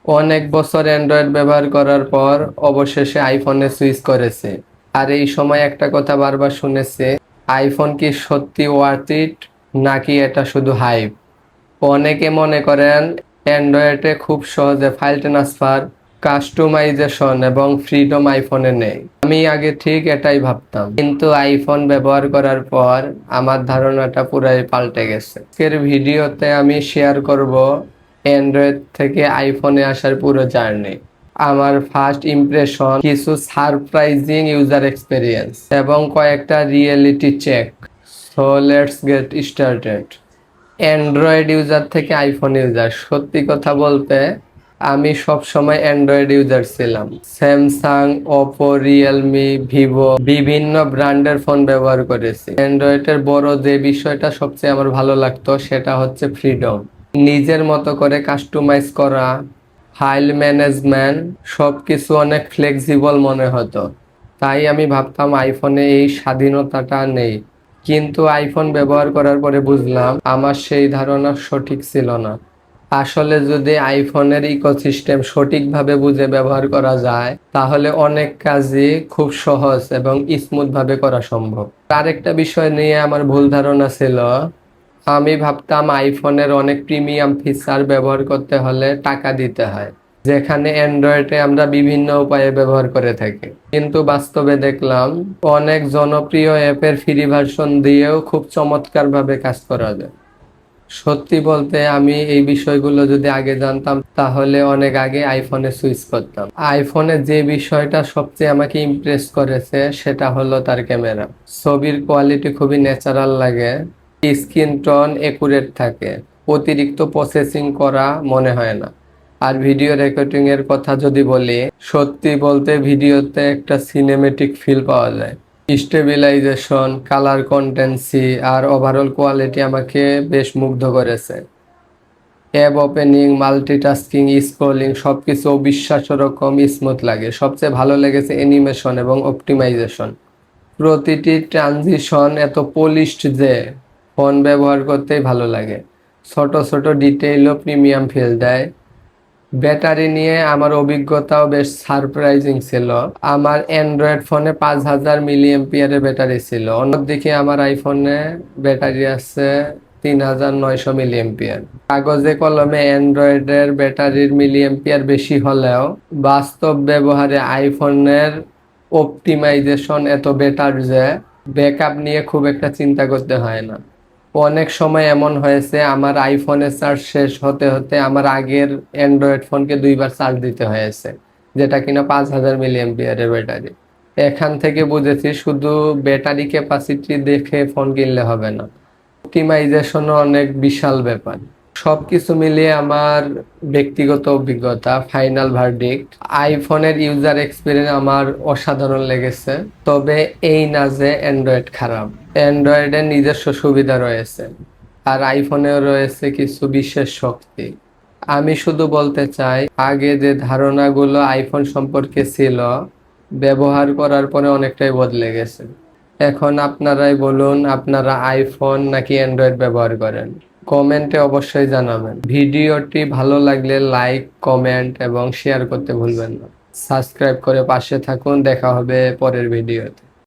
অনেক বছর অ্যান্ড্রয়েড ব্যবহার করার পর অবশেষে আইফোনে সুইচ করেছে। আর এই সময় একটা কথা বারবার শুনেছে, আইফোন কি সত্যি ওয়ার্থ ইট নাকি এটা শুধু হাইপ। অনেকে মনে করেন অ্যান্ড্রয়েডে খুব সহজে ফাইল ট্রান্সফার, কাস্টমাইজেশন এবং ফ্রিডম আইফোনে নেই। আমি আগে ঠিক এটাই ভাবতাম, কিন্তু আইফোন ব্যবহার করার পর আমার ধারণাটা পুরাই পাল্টে গেছে। আজকের ভিডিওতে আমি শেয়ার করব অ্যান্ড্রয়েড থেকে আইফোনে আসার পুরো জার্নি, আমার ফার্স্ট ইমপ্রেশন, কিছু সারপ্রাইজিং ইউজার এক্সপেরিয়েন্স এবং কয়েকটা reality check. So let's get started. Android user থেকে আইফোন ইউজার, সত্যি কথা বলতে আমি সব সময় অ্যান্ড্রয়েড ইউজার ছিলাম। স্যামসাং, ওপো, রিয়েলমি, ভিভো বিভিন্ন ব্র্যান্ডের ফোন ব্যবহার করেছি। অ্যান্ড্রয়েডের বড় যে বিষয়টা সবচেয়ে আমার ভালো লাগতো সেটা হচ্ছে ফ্রিডম। নিজের মতো করে কাস্টমাইজ করা, ফাইল ম্যানেজমেন্ট সবকিছু অনেক ফ্লেক্সিবল মনে হতো। তাই আমি ভাবতাম আইফোনে এই স্বাধীনতাটা নেই। কিন্তু আইফোন ব্যবহার করার পরে বুঝলাম আমার সেই ধারণা সঠিক ছিল না। আসলে যদি আইফোনের ইকোসিস্টেম সঠিকভাবে বুঝে ব্যবহার করা যায় তাহলে অনেক কাজই খুব সহজ এবং স্মুথ ভাবে করা সম্ভব। আরেকটা বিষয় নিয়ে আমার ভুল ধারণা ছিল, আমি ভাবতাম আইফোনের অনেক প্রিমিয়াম ফিচার ব্যবহার করতে হলে টাকা দিতে হয়, যেখানে অ্যান্ড্রয়েডে আমরা বিভিন্ন উপায়ে ব্যবহার করে থাকি। কিন্তু বাস্তবে দেখলাম অনেক জনপ্রিয় অ্যাপের ফ্রি ভার্সন দিয়েও খুব চমৎকার ভাবে কাজ করা যায়। সত্যি বলতে আমি এই বিষয়গুলো যদি আগে জানতাম তাহলে অনেক আগে আইফোনে সুইচ করতাম। আইফোনে যে বিষয়টা সবচেয়ে আমাকে ইমপ্রেস করেছে সেটা হলো তার ক্যামেরা। ছবির কোয়ালিটি খুবই ন্যাচারাল লাগে, স্ক্রিন টোন একুরেট থাকে, অতিরিক্ত প্রসেসিং করা মনে হয় না। আর ভিডিও রেকর্ডিং এর কথা যদি বলি, সত্যি বলতে ভিডিওতে একটা সিনেমেটিক ফিল পাওয়া যায়। স্টেবিলাইজেশন, কালার কন্টেন্সি আর ওভারঅল কোয়ালিটি আমাকে বেশ মুগ্ধ করেছে। অ্যাপ ওপেনিং, মাল্টিটাস্কিং, স্ক্রলিং সবকিছু অবিশ্বাস্য রকম স্মুথ লাগে। সবচেয়ে ভালো লেগেছে অ্যানিমেশন এবং অপটিমাইজেশন। প্রতিটি ট্রানজিশন এত পলিশড যে ফোন ব্যবহার করতেই ভালো লাগে। ছোট ছোট ডিটেইলও প্রিমিয়াম ফিল দেয়। ব্যাটারি নিয়ে আমার অভিজ্ঞতাও বেশ সারপ্রাইজিং ছিল। আমার অ্যান্ড্রয়েড ফোনে 5000 mAh ব্যাটারি ছিল, অন্যদিকে আমার আইফোনে ব্যাটারি আছে 3900 mAh। কাগজে কলমে অ্যান্ড্রয়েডের ব্যাটারির মিলিঅ্যাম্পিয়ার বেশি হলেও বাস্তব ব্যবহারে আইফোনের অপটিমাইজেশন এত বেটার যে ব্যাকআপ নিয়ে খুব একটা চিন্তা করতে হয় না। অনেক সময় এমন হয়েছে আমার আইফোনের চার্জ শেষ হতে হতে আমার আগের অ্যান্ড্রয়েড ফোনকে 2বার চার্জ দিতে হয়েছে, যেটা কিনা 5000 mAh ব্যাটারি। এখান থেকে বুঝেছি শুধু ব্যাটারি ক্যাপাসিটি দেখে ফোন কিনলে হবে না, অপটিমাইজেশনও অনেক বিশাল ব্যাপার। সবকিছু মিলিয়ে আমার ব্যক্তিগত অভিজ্ঞতা, ফাইনাল ভার্ডিক্ট, আইফোনের ইউজার এক্সপিরিয়েন্স আমার অসাধারণ লেগেছে। তবে এই না যে অ্যান্ড্রয়েড খারাপ, অ্যান্ড্রয়েডের নিজস্ব সুবিধা রয়েছে আর আইফোনেও রয়েছে কিছু বিশেষ শক্তি। আমি শুধু বলতে চাই আগে যে ধারণাগুলো আইফোন সম্পর্কে ছিল ব্যবহার করার পরে অনেকটাই বদলে গেছে। এখন আপনারাই বলুন, আপনারা আইফোন নাকি অ্যান্ড্রয়েড ব্যবহার করেন? কমেন্টে অবশ্যই জানাবেন। ভিডিওটি ভালো লাগলে লাইক, কমেন্ট এবং শেয়ার করতে ভুলবেন না। সাবস্ক্রাইব করে পাশে থাকুন। দেখা হবে পরের ভিডিওতে।